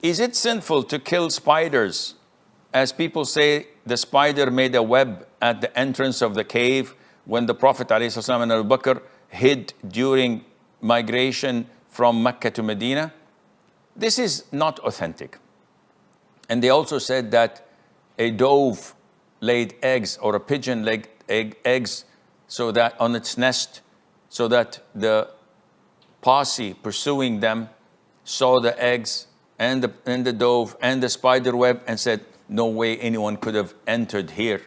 Is it sinful to kill spiders? As people say, the spider made a web at the entrance of the cave when the Prophet ﷺ and ابوبکر hid during migration from Mecca to Medina. This is not authentic. And they also said that a dove laid eggs, or a pigeon laid eggs, so that on its nest, so that the posse pursuing them saw the eggs and the dove and the spider web and said, no way anyone could have entered here.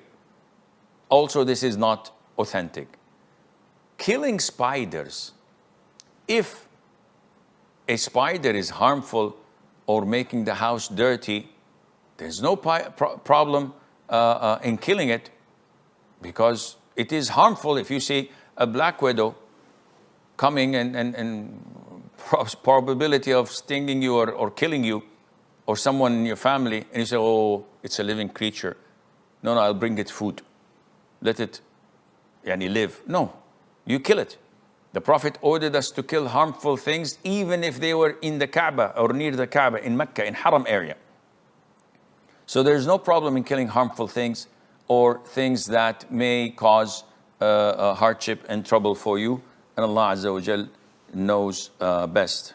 Also, this is not authentic. Killing spiders, if a spider is harmful or making the house dirty, there's no problem in killing it, because it is harmful. If you see a black widow coming and probability of stinging you or killing you, or someone in your family, and you say, oh, it's a living creature. No, I'll bring it food. Let it live. No, you kill it. The Prophet ordered us to kill harmful things, even if they were in the Kaaba or near the Kaaba, in Mecca, in Haram area. So there's no problem in killing harmful things or things that may cause hardship and trouble for you. And Allah Azza wa Jal knows best.